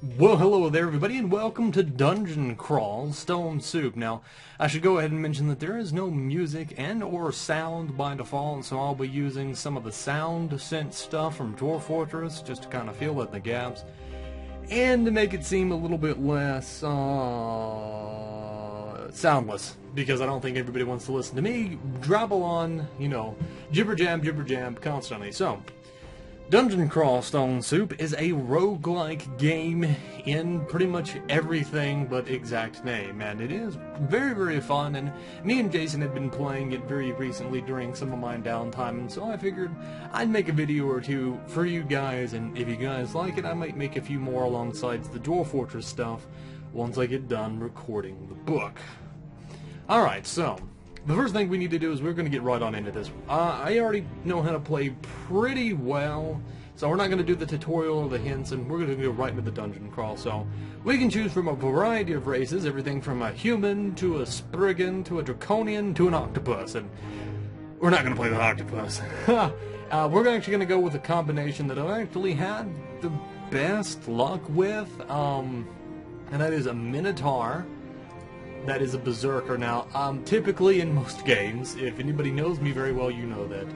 Well, hello there, everybody, and welcome to Dungeon Crawl Stone Soup. Now, I should go ahead and mention that there is no music and/or sound by default, so I'll be using some of the sound synth stuff from Dwarf Fortress just to kind of fill in the gaps and to make it seem a little bit less soundless, because I don't think everybody wants to listen to me drabble on, jibber jab constantly. So, Dungeon Crawl Stone Soup is a roguelike game in pretty much everything but exact name, and it is very, very fun, and me and Jason had been playing it very recently during some of my downtime, and so I figured I'd make a video or two for you guys, and if you guys like it, I might make a few more alongside the Dwarf Fortress stuff once I get done recording the book. Alright, so the first thing we need to do is we're going to get right on into this. I already know how to play pretty well, so we're not going to do the tutorial or the hints, and we're going to go right into the dungeon crawl. So we can choose from a variety of races, everything from a human to a spriggan to a draconian to an octopus, and we're not going to play the octopus. We're actually going to go with a combination that I've actually had the best luck with, and that is a Minotaur. That is a Berserker. Now, typically in most games, if anybody knows me very well, you know that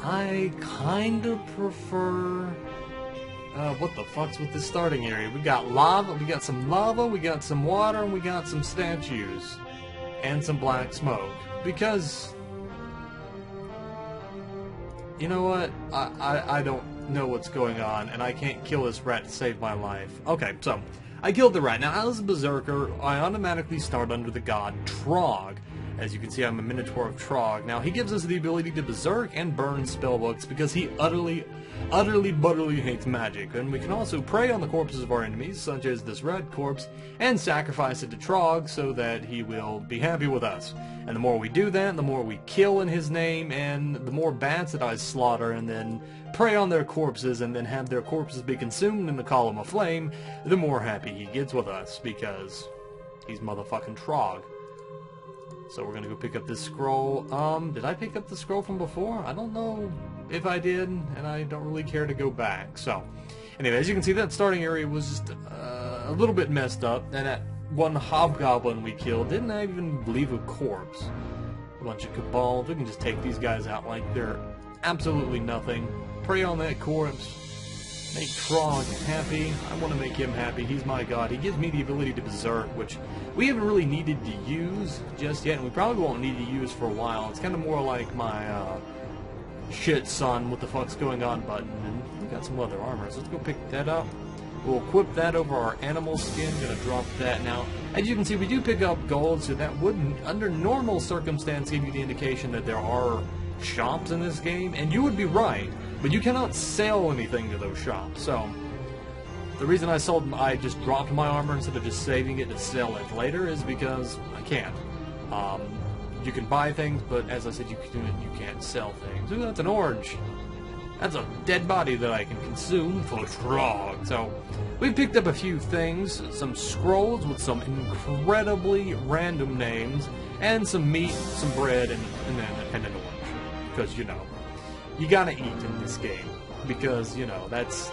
I kind of prefer... what the fuck's with this starting area? We got lava, we got some water, and we got some statues. And some black smoke. Because... you know what? I don't know what's going on, and I can't kill this rat to save my life. Okay, so I killed the rat. Now, as a Berserker, I automatically start under the god Trog. As you can see, I'm a Minotaur of Trog. Now, he gives us the ability to berserk and burn spellbooks because he utterly hates magic. And we can also prey on the corpses of our enemies, such as this red corpse, and sacrifice it to Trog so that he will be happy with us. And the more we do that, the more we kill in his name, and the more bats that I slaughter and then prey on their corpses and then have their corpses be consumed in the column of flame, the more happy he gets with us, because he's motherfucking Trog. So we're gonna go pick up this scroll. Did I pick up the scroll from before? I don't know if I did, and I don't really care to go back. So, anyway, as you can see, that starting area was just a little bit messed up, and that one hobgoblin we killed didn't even leave a corpse. A bunch of cabals. We can just take these guys out like they're absolutely nothing. Prey on that corpse. Make Trog happy. I want to make him happy. He's my god. He gives me the ability to berserk, which we haven't really needed to use just yet, and we probably won't need to use for a while. It's kind of more like my shit son, what the fuck's going on button. And we got some leather armor, so let's go pick that up. We'll equip that over our animal skin. Gonna drop that now. As you can see, we do pick up gold, so that wouldn't, under normal circumstance, give you the indication that there are shops in this game, and you would be right, but you cannot sell anything to those shops. So the reason I just dropped my armor instead of just saving it to sell it later is because I can't. You can buy things, but as I said, you can't sell things. Ooh, that's an orange. That's a dead body that I can consume for Trog. So we picked up a few things, some scrolls with some incredibly random names, and some meat, some bread, and an orange. Because, you gotta eat in this game. Because, that's...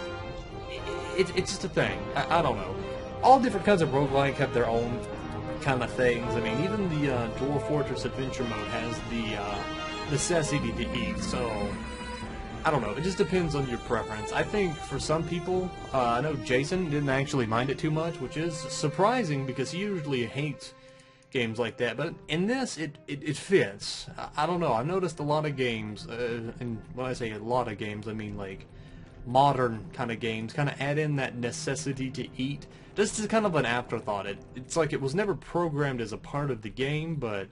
It's just a thing. I don't know. All different kinds of roguelike have their own kind of things. I mean, even the Dwarf Fortress Adventure Mode has the necessity to eat, so... I don't know. It just depends on your preference. I think for some people, I know Jason didn't actually mind it too much, which is surprising because he usually hates games like that, but in this, it fits. I don't know, I've noticed a lot of games, and when I say a lot of games, I mean like modern kind of games, kind of add in that necessity to eat. This is kind of an afterthought. It's like it was never programmed as a part of the game, but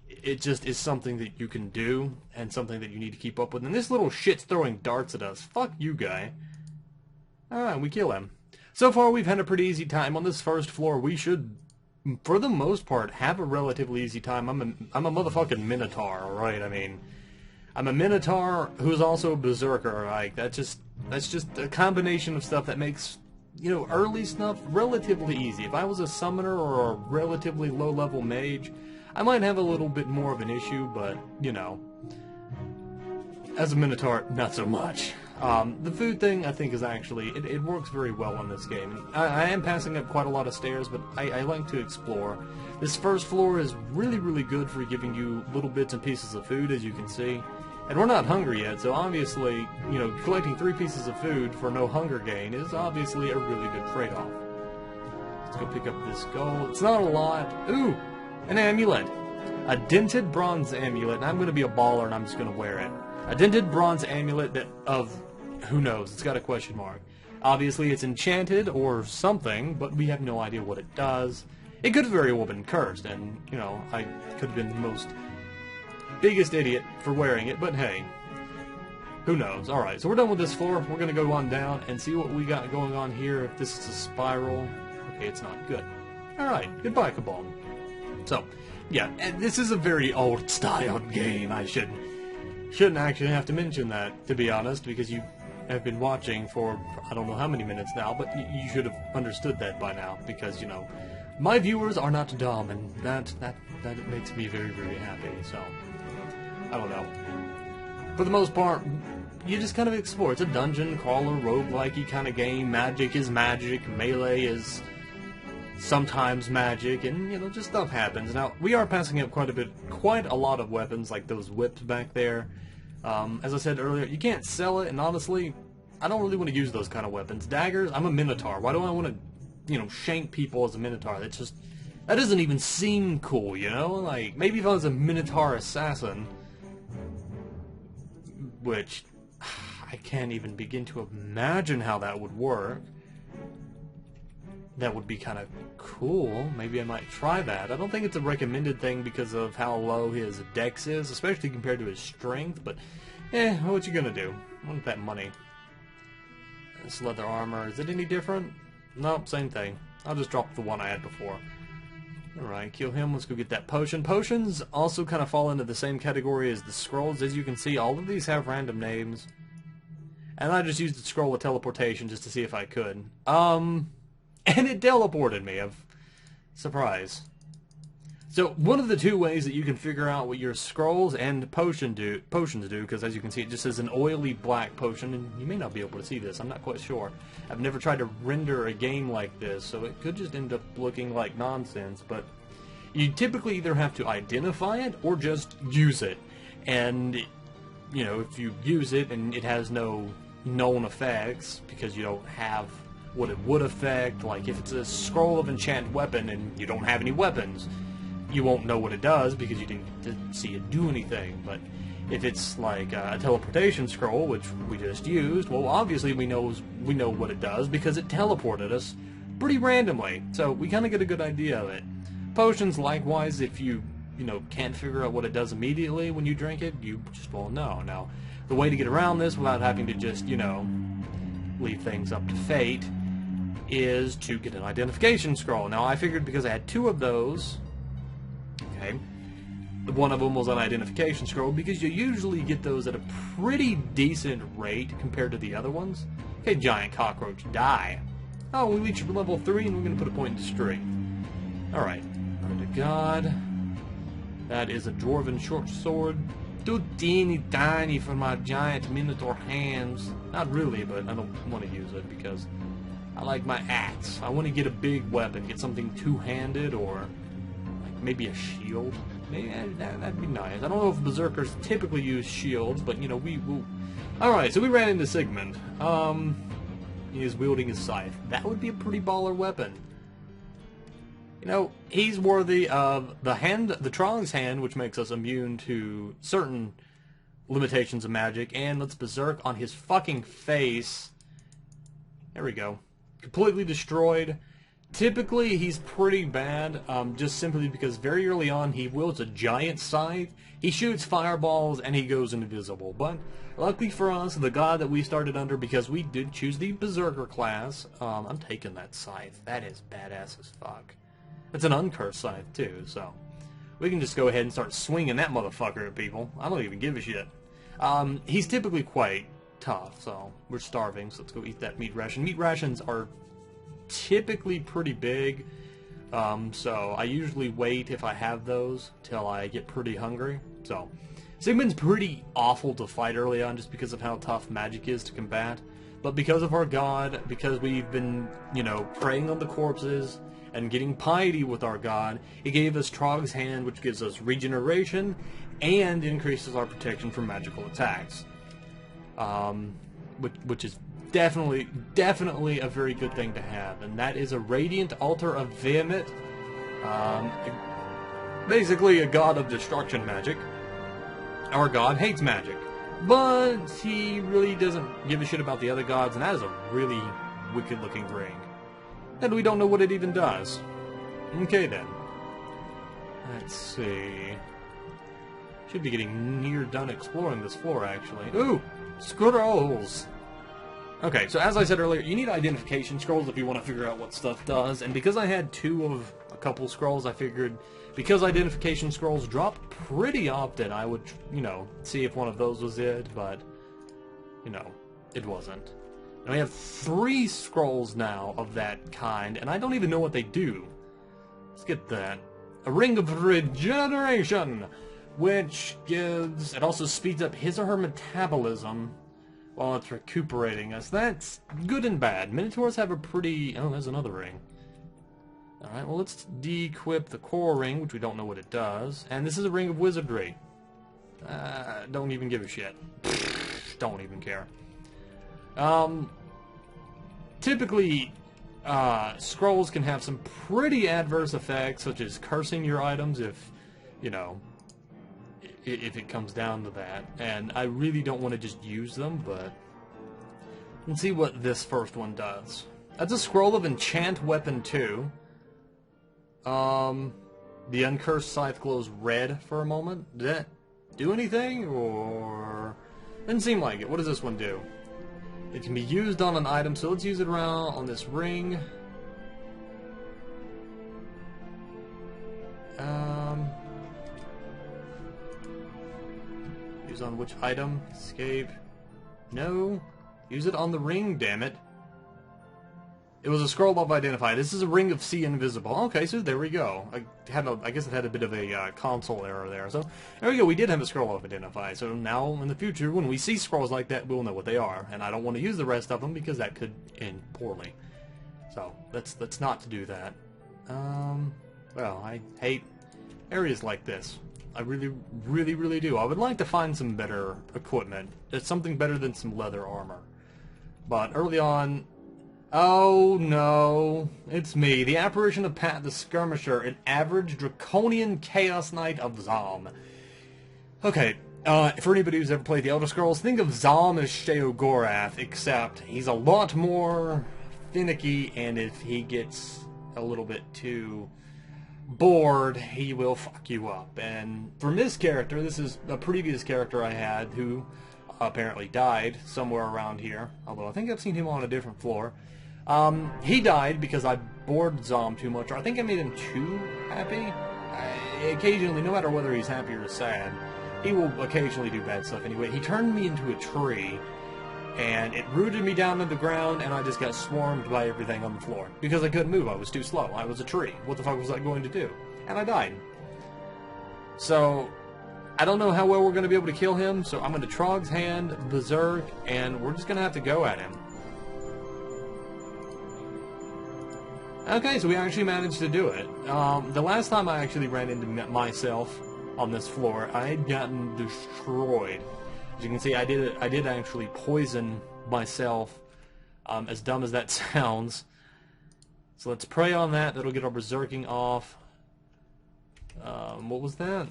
it just is something that you can do, and something that you need to keep up with. And this little shit's throwing darts at us. Fuck you, guy. Alright, we kill him. So far, we've had a pretty easy time. On this first floor, we should, for the most part, have a relatively easy time. I'm a motherfucking Minotaur, alright? I mean, I'm a Minotaur who's also a Berserker. Like, that's just a combination of stuff that makes, early stuff relatively easy. If I was a summoner or a relatively low-level mage, I might have a little bit more of an issue, but, as a Minotaur, not so much. The food thing, I think, is actually, it works very well in this game. I am passing up quite a lot of stairs, but I like to explore. This first floor is really, really good for giving you little bits and pieces of food, as you can see. And we're not hungry yet, so obviously, you know, collecting 3 pieces of food for no hunger gain is obviously a really good trade-off. Let's go pick up this gold. It's not a lot. Ooh! An amulet! A dented bronze amulet, and I'm going to be a baller and I'm just going to wear it. A dented bronze amulet that of... who knows? It's got a question mark. Obviously, it's enchanted or something, but we have no idea what it does. It could have very well been cursed, and, you know, I could have been the most... biggest idiot for wearing it, but hey, who knows. Alright, so we're done with this floor. We're going to go on down and see what we got going on here. If this is a spiral, okay, it's not good. Alright, goodbye, Cabal. So, yeah, and this is a very old-style game. I shouldn't actually have to mention that, to be honest, because you have been watching for I don't know how many minutes now, but you should have understood that by now, because, you know, my viewers are not dumb, and that makes me very, very happy, so... I don't know. For the most part, you just kind of explore. It's a dungeon crawler, roguelike-y kind of game. Magic is magic. Melee is sometimes magic, and, you know, just stuff happens. Now, we are passing up quite a lot of weapons, like those whips back there. As I said earlier, you can't sell it, and honestly, I don't really want to use those kind of weapons. Daggers, I'm a Minotaur. Why do I want to, you know, shank people as a Minotaur? That doesn't even seem cool, you know? Like, maybe if I was a Minotaur assassin... which I can't even begin to imagine how that would work. That would be kind of cool. Maybe I might try that. I don't think it's a recommended thing because of how low his dex is, especially compared to his strength, but what you gonna do? I want that money. This leather armor, is it any different? Nope, same thing. I'll just drop the one I had before. Alright, kill him. Let's go get that potion. Potions also kind of fall into the same category as the scrolls. As you can see, all of these have random names. And I just used the scroll of teleportation just to see if I could. And it teleported me. Surprise. So, one of the 2 ways that you can figure out what your scrolls and potions do, because as you can see, it just says an oily black potion, and you may not be able to see this, I'm not quite sure. I've never tried to render a game like this, so it could just end up looking like nonsense, but you typically either have to identify it or just use it. And, you know, if you use it and it has no known effects, because you don't have what it would affect, like if it's a scroll of enchanted weapon and you don't have any weapons, you won't know what it does because you didn't see it do anything. But if it's like a teleportation scroll, which we just used, well, obviously we know what it does because it teleported us pretty randomly. So we kind of get a good idea of it. Potions, likewise, if you can't figure out what it does immediately when you drink it, you just won't know. Now, the way to get around this without having to just, you know, leave things up to fate is to get an identification scroll. Now, I figured because I had 2 of those. Okay, one of them was an identification scroll because you usually get those at a pretty decent rate compared to the other ones. Okay, giant cockroach, die. Oh, we reached level 3 and we're going to put a point into strength. Alright, pray to God. That is a dwarven short sword. Too teeny tiny for my giant Minotaur hands. Not really, but I don't want to use it because I like my axe. I want to get a big weapon, get something two-handed or maybe a shield. Maybe that'd be nice. I don't know if berserkers typically use shields, but you know, we will. Alright, so we ran into Sigmund. He is wielding his scythe. That would be a pretty baller weapon. You know, he's worthy of the Trog's hand, which makes us immune to certain limitations of magic, and let's berserk on his fucking face. There we go. Completely destroyed. Typically, he's pretty bad, just simply because very early on he wields a giant scythe, he shoots fireballs, and he goes invisible. But, luckily for us, the god that we started under, because we did choose the Berserker class, I'm taking that scythe. That is badass as fuck. It's an uncursed scythe, too, so we can just go ahead and start swinging that motherfucker at people. I don't even give a shit. He's typically quite tough, so we're starving, so let's go eat that meat ration. Meat rations are typically pretty big, so I usually wait if I have those till I get pretty hungry. So Sigmund's pretty awful to fight early on just because of how tough magic is to combat. But because of our god, because we've been, you know, preying on the corpses and getting piety with our god, it gave us Trog's Hand, which gives us regeneration and increases our protection from magical attacks. Which is definitely a very good thing to have. And that is a Radiant Altar of Vehement. Basically a god of destruction magic. Our god hates magic, but he really doesn't give a shit about the other gods, and that is a really wicked looking ring. And we don't know what it even does. Okay then. Let's see. Should be getting near done exploring this floor, actually. Ooh! Scrolls! Okay, so as I said earlier, you need identification scrolls if you want to figure out what stuff does, and because I had 2 of a couple scrolls, I figured because identification scrolls drop pretty often, I would, you know, see if one of those was it, but, you know, it wasn't. And we have 3 scrolls now of that kind, and I don't even know what they do. Let's get that. A Ring of Regeneration, which gives... It also speeds up his or her metabolism while it's recuperating us. That's good and bad. Minotaurs have a pretty... Oh, there's another ring. Alright, well, let's de-equip the core ring, which we don't know what it does. And this is a Ring of Wizardry. Don't even give a shit. Don't even care. Typically, scrolls can have some pretty adverse effects, such as cursing your items if, you know, if it comes down to that. And I really don't want to just use them, but let's see what this first one does. That's a Scroll of Enchant Weapon 2. The Uncursed Scythe glows red for a moment. Did that do anything, or... Didn't seem like it. What does this one do? It can be used on an item, so let's use it around on this ring. Use on which item? Escape. No. Use it on the ring, damn it. It was a scroll of Identify. This is a Ring of See Invisible. Okay, so there we go. I guess it had a bit of a console error there. So there we go. We did have a scroll of Identify. So now in the future, when we see scrolls like that, we'll know what they are. And I don't want to use the rest of them because that could end poorly. So let's not to do that. Well, I hate areas like this. I really do. I would like to find some better equipment. It's something better than some leather armor. But early on... Oh no, it's me, the apparition of Pat the Skirmisher, an average draconian chaos knight of Zom. Okay, for anybody who's ever played the Elder Scrolls, think of Zom as Sheogorath, except he's a lot more finicky, and if he gets a little bit too bored, he will fuck you up. And from this character, this is a previous character I had who apparently died somewhere around here, although I think I've seen him on a different floor. He died because I bored Zom too much, or I think I made him too happy. Occasionally, no matter whether he's happy or sad, he will occasionally do bad stuff anyway. He turned me into a tree, and it rooted me down to the ground, and I just got swarmed by everything on the floor. Because I couldn't move, I was too slow. I was a tree. What the fuck was I going to do? And I died. So, I don't know how well we're going to be able to kill him, so I'm going to Trog's Hand, Berserk, and we're just going to have to go at him. Okay, so we actually managed to do it. The last time I actually ran into myself on this floor, I had gotten destroyed. As you can see, I did actually poison myself, as dumb as that sounds. So let's pray on that. That'll get our berserking off. What was that?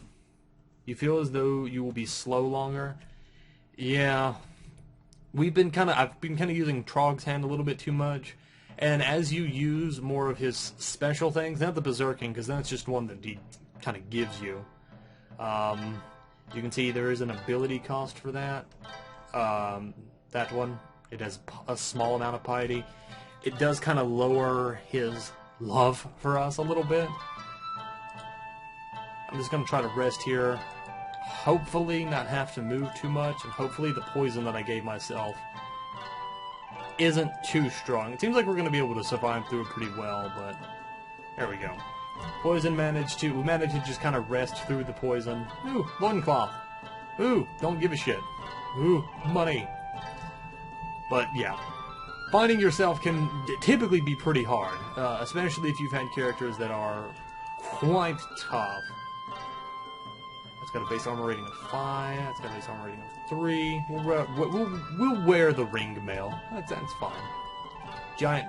You feel as though you will be slow longer? Yeah. I've been kind of using Trog's Hand a little bit too much. And as you use more of his special things, not the berserking, because that's just one that he kind of gives you. You can see there is an ability cost for that. That one, it has a small amount of piety. It does kind of lower his love for us a little bit. I'm just going to try to rest here. Hopefully not have to move too much, and hopefully the poison that I gave myself isn't too strong. It seems like we're going to be able to survive through it pretty well, but there we go. Poison we managed to just kind of rest through the poison. Ooh, loincloth. Ooh, don't give a shit. Ooh, money. But yeah, finding yourself can typically be pretty hard, especially if you've had characters that are quite tough. That's got a base armor rating of 5. That's got a base armor rating of 3. We'll wear the ring mail. That's fine. Giant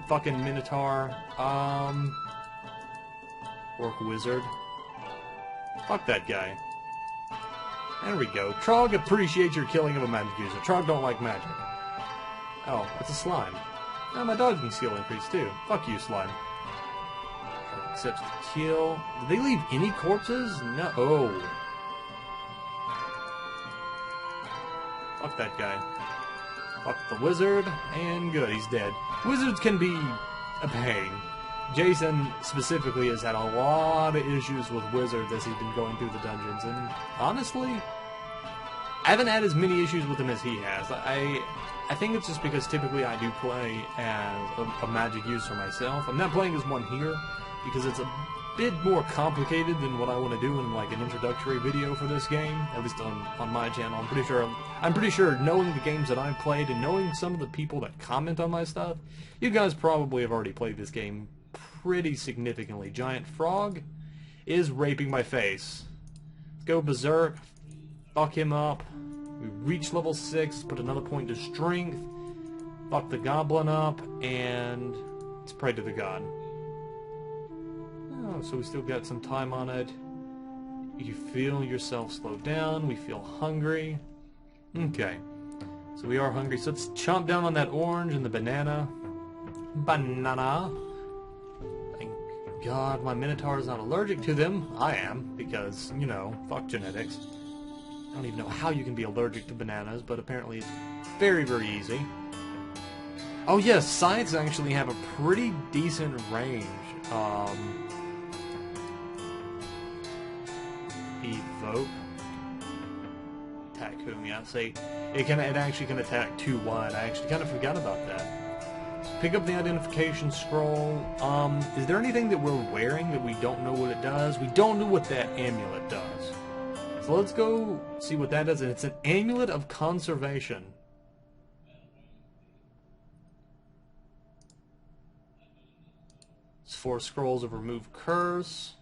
fucking Minotaur. Orc wizard. Fuck that guy. There we go. Trog appreciates your killing of a magic user. Trog don't like magic. Oh, it's a slime. Oh, my dodging skill increased too. Fuck you, slime. Accepts the kill. Did they leave any corpses? No. Oh. Fuck that guy. Fuck the wizard. And good, he's dead. Wizards can be a pain. Jason specifically has had a lot of issues with wizards as he's been going through the dungeons, and honestly, I haven't had as many issues with him as he has. I think it's just because typically I do play as a magic user myself. I'm not playing as one here because it's a bit more complicated than what I want to do in like an introductory video for this game, at least on my channel. I'm pretty sure knowing the games that I've played and knowing some of the people that comment on my stuff, you guys probably have already played this game pretty significantly. Giant frog is raping my face. Let's go berserk. Fuck him up. We reach level 6. Put another point to strength. Fuck the goblin up. And let's pray to the god. Oh, so we still got some time on it. You feel yourself slow down. We feel hungry. Okay. So we are hungry. So let's chomp down on that orange and the banana. Banana. God, my Minotaur is not allergic to them. I am, because, you know, fuck genetics. I don't even know how you can be allergic to bananas, but apparently it's very, very easy. Oh yes, scythes actually have a pretty decent range. Evoke. Attack whom? Yeah, say it actually can attack 2 wide. I actually kind of forgot about that. Pick up the identification scroll. Is there anything that we're wearing that we don't know what it does? We don't know what that amulet does. So let's go see what that does. And it's an amulet of conservation. It's 4 scrolls of remove curse.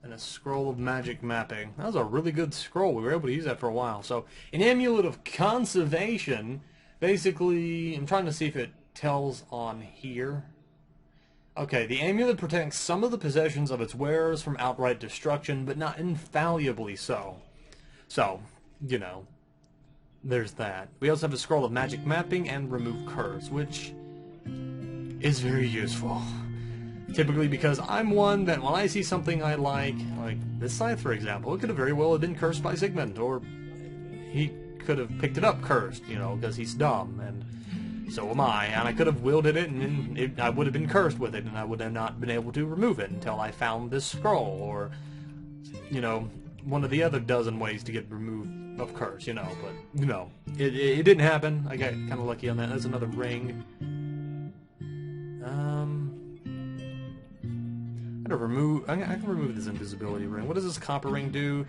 And a scroll of magic mapping. That was a really good scroll. We were able to use that for a while. So an amulet of conservation. Basically, I'm trying to see if it tells on here. Okay, the amulet protects some of the possessions of its wearers from outright destruction, but not infallibly so. So, you know, there's that. We also have a scroll of magic mapping and remove curse, which is very useful. Typically because I'm one that when I see something I like this scythe for example, it could have very well have been cursed by Sigmund, or he could have picked it up cursed, you know, because he's dumb, and so am I, and I could have wielded it, and I would have been cursed with it, and I would have not been able to remove it until I found this scroll, or, you know, one of the other dozen ways to get removed of curse, you know, but, you know, it didn't happen. I got kind of lucky on that. There's another ring. I can remove this invisibility ring. What does this copper ring do?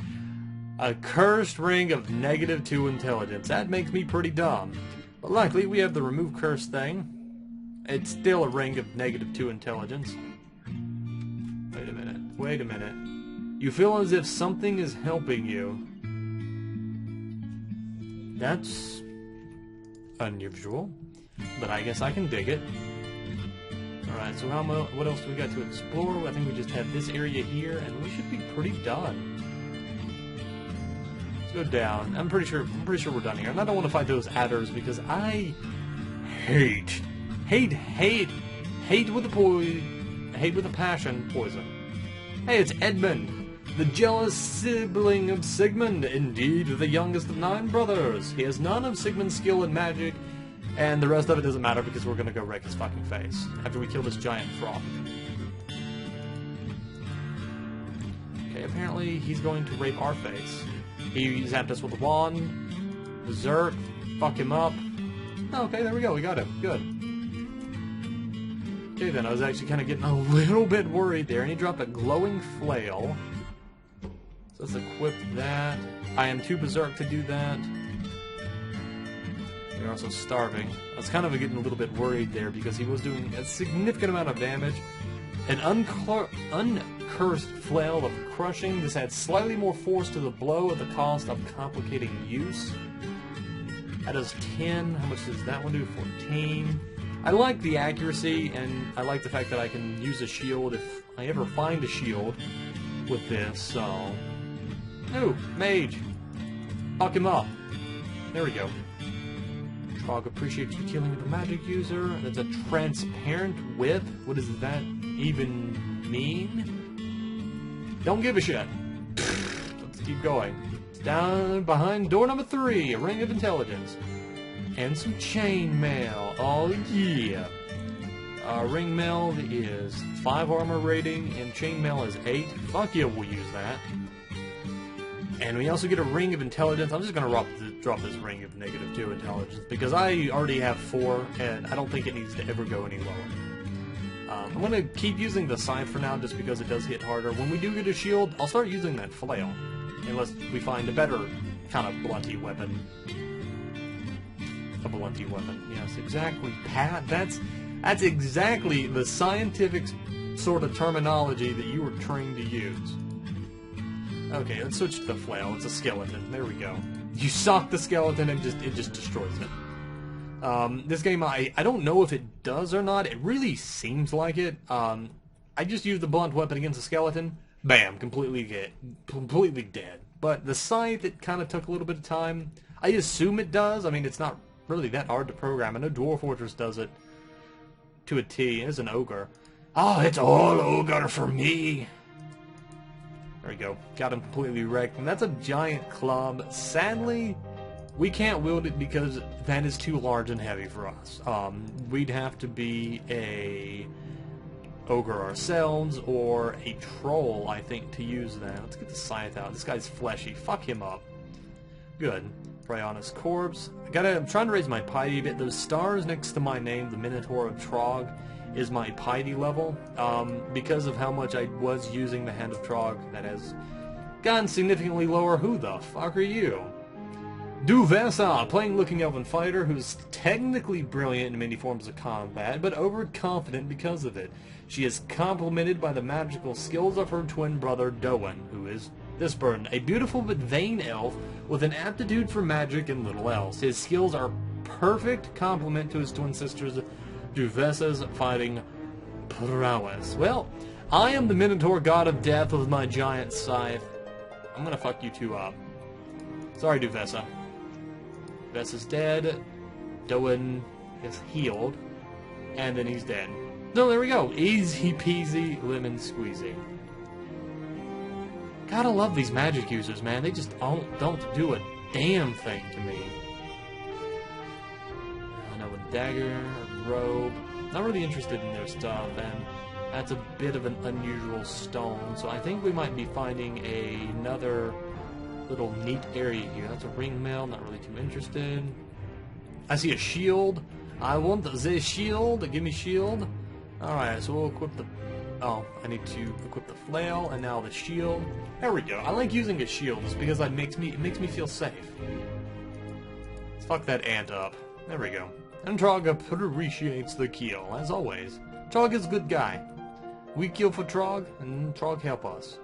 A cursed ring of -2 intelligence. That makes me pretty dumb. But luckily, we have the remove curse thing. It's still a ring of -2 intelligence. Wait a minute. Wait a minute. You feel as if something is helping you. That's unusual. But I guess I can dig it. Alright, so what else do we got to explore? I think we just have this area here, and we should be pretty done. Let's go down. I'm pretty sure we're done here. And I don't want to fight those adders because I hate with a passion poison. Hey, it's Edmund, the jealous sibling of Sigmund, indeed the youngest of 9 brothers. He has none of Sigmund's skill in magic, and the rest of it doesn't matter because we're gonna go wreck his fucking face after we kill this giant frog. Okay, apparently he's going to rape our face. He zapped us with a wand. Berserk. Fuck him up. Okay, there we go. We got him. Good. Okay, then I was actually kind of getting a little bit worried there. And he dropped a glowing flail. So let's equip that. I am too berserk to do that. You're also starving. I was kind of getting a little bit worried there because he was doing a significant amount of damage. An uncursed flail of crushing. This adds slightly more force to the blow at the cost of complicating use. That does 10. How much does that one do? 14. I like the accuracy, and I like the fact that I can use a shield if I ever find a shield with this, so... Ooh, mage! Fuck him up. There we go. Trog appreciates the killing of the magic user. That's a transparent whip. What does that even mean? Don't give a shit. Let's keep going. It's down behind door number 3, a ring of intelligence. And some chainmail. Oh yeah. Ring mail is 5 armor rating, and chainmail is 8. Fuck yeah, we'll use that. And we also get a ring of intelligence. I'm just gonna drop this ring of -2 intelligence because I already have 4, and I don't think it needs to ever go any lower. I'm gonna keep using the scythe for now, just because it does hit harder. When we do get a shield, I'll start using that flail, unless we find a better kind of blunty weapon. A blunty weapon, yes, exactly, Pat. That's exactly the scientific sort of terminology that you were trained to use. Okay, let's switch to the flail. It's a skeleton. There we go. You sock the skeleton and it just destroys it. This game, I don't know if it does or not. It really seems like it. I just used the blunt weapon against the skeleton. Bam, completely dead. But the scythe, it kind of took a little bit of time. I assume it does. I mean, it's not really that hard to program. I know Dwarf Fortress does it to a T. It's an ogre. Oh, it's all ogre for me. There we go. Got him completely wrecked. And that's a giant club. Sadly, we can't wield it because that is too large and heavy for us. We'd have to be a ogre ourselves or a troll, I think, to use that. Let's get the scythe out. This guy's fleshy. Fuck him up. Good. Pray on his corpse. I'm trying to raise my piety a bit. Those stars next to my name, the Minotaur of Trog, is my piety level. Because of how much I was using the Hand of Trog, that has gone significantly lower. Who the fuck are you? Duvessa, playing Looking Elven Fighter, who's technically brilliant in many forms of combat, but overconfident because of it. She is complemented by the magical skills of her twin brother, Doan, who is this burden, a beautiful but vain elf with an aptitude for magic and little else. His skills are perfect complement to his twin sisters, Duvessa's fighting prowess. Well, I am the Minotaur god of death with my giant scythe. I'm gonna fuck you two up. Sorry, Duvessa. Duvessa's dead. Doan is healed. And then he's dead. No, there we go. Easy peasy, lemon squeezy. Gotta love these magic users, man. They just don't do a damn thing to me. I know a dagger, a robe. Not really interested in their stuff, and that's a bit of an unusual stone. So I think we might be finding another little neat area here. That's a ring mail. Not really too interested. I see a shield. I want the shield. Give me shield. Alright, so we'll equip the... Oh, I need to equip the flail, and now the shield. There we go. I like using a shield just because it makes me feel safe. Let's fuck that ant up. There we go. And Trog appreciates the kill, as always. Trog is a good guy. We kill for Trog, and Trog help us.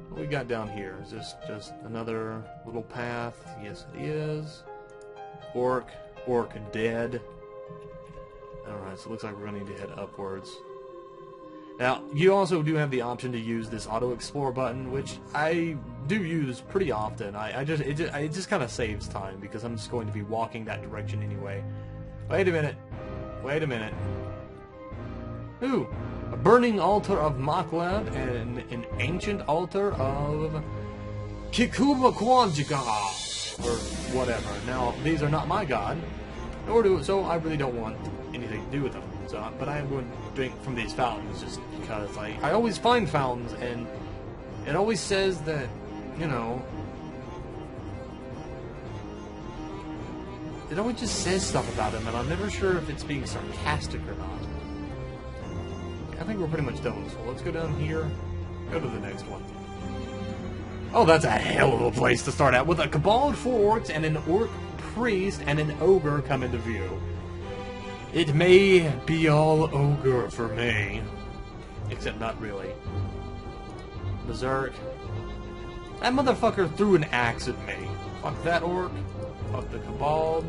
What we got down here? Is this just another little path? Yes, it is. Orc dead. Alright, so it looks like we're going to need to head upwards. Now, you also do have the option to use this auto-explore button, which I do use pretty often. It just kind of saves time, because I'm just going to be walking that direction anyway. Wait a minute. Wait a minute. Ooh! A burning altar of Maklad and an ancient altar of Kikuba Kwanjika, or whatever. Now, these are not my god, so I really don't want anything to do with them. So, but I am going to drink from these fountains just because I always find fountains, and it always says that, you know, it always just says stuff about them, and I'm never sure if it's being sarcastic or not. I think we're pretty much done with this one. Let's go down here, go to the next one. Oh, that's a hell of a place to start out, with a cabal of 4 orcs and an orc priest and an ogre come into view. It may be all ogre for me. Except not really. Berserk. That motherfucker threw an axe at me. Fuck that orc. Fuck the cabal.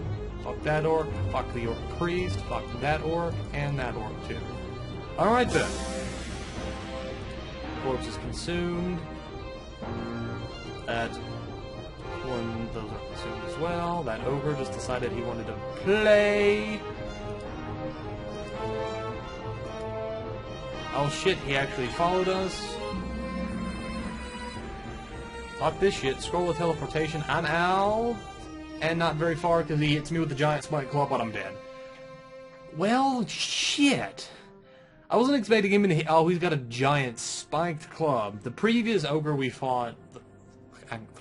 Fuck that orc. Fuck the orc priest. Fuck that orc. And that orc too. Alright then. Corpse is consumed. That one, those are consumed as well. That ogre just decided he wanted to play. Oh shit, he actually followed us. Fuck this shit. Scroll with teleportation. I'm out. And not very far because he hits me with the giant spike club, but I'm dead. Well, shit. I wasn't expecting him to hit. Oh, he's got a giant spiked club. The previous ogre we fought, the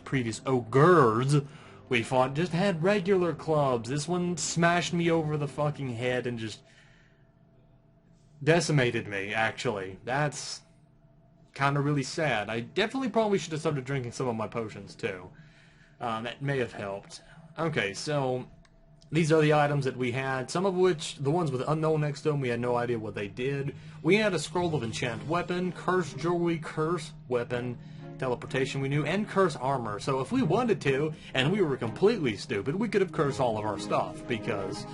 previous ogres we fought, just had regular clubs. This one smashed me over the fucking head and just decimated me, actually. That's kind of really sad. I definitely probably should have started drinking some of my potions, too. That may have helped. Okay, so these are the items that we had, some of which, the ones with unknown next to them, we had no idea what they did. We had a scroll of enchant weapon, curse jewelry, curse weapon, teleportation we knew, and curse armor. So if we wanted to, and we were completely stupid, we could have cursed all of our stuff, because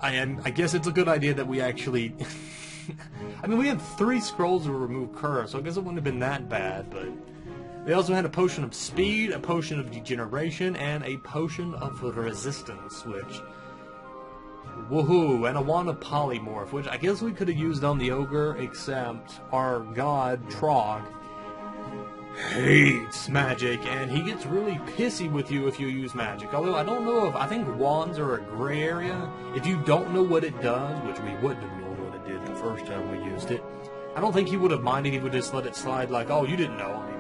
I guess it's a good idea that we actually... I mean, we had 3 scrolls to remove curse, so I guess it wouldn't have been that bad, but... We also had a potion of speed, a potion of degeneration, and a potion of resistance, which... Woohoo! And a wand of polymorph, which I guess we could have used on the ogre, except our god, Trog, hates magic, and he gets really pissy with you if you use magic. Although I don't know if... I think wands are a gray area. If you don't know what it does, which we wouldn't have known what it did the first time we used it, I don't think he would have minded. He would just let it slide like, oh, you didn't know. I mean,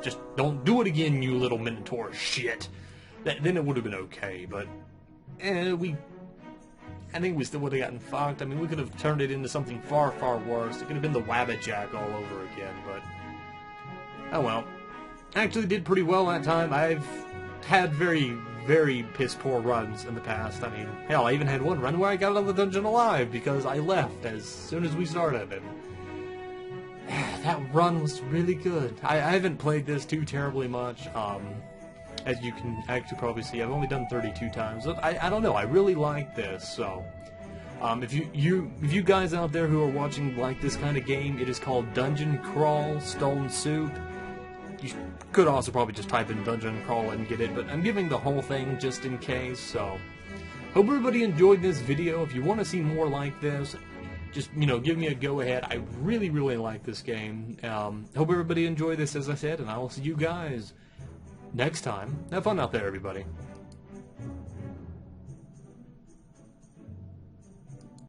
just don't do it again, you little Minotaur shit. Then it would have been okay, but... I think we still would have gotten fucked. I mean, we could have turned it into something far, far worse. It could have been the Wabbit Jack all over again, but... Oh well. Actually did pretty well that time. I've had very, very piss-poor runs in the past. I mean, hell, I even had one run where I got out of the dungeon alive because I left as soon as we started, and... that run was really good. I haven't played this too terribly much. As you can actually probably see, I've only done 32 times. I don't know, I really like this, so... if you guys out there who are watching like this kind of game, it is called Dungeon Crawl Stone Soup. You could also probably just type in Dungeon Crawl and get it, but I'm giving the whole thing just in case, so... Hope everybody enjoyed this video. If you want to see more like this, just, give me a go-ahead. I really, really like this game. Hope everybody enjoyed this, as I said, and I will see you guys next time. Have fun out there, everybody.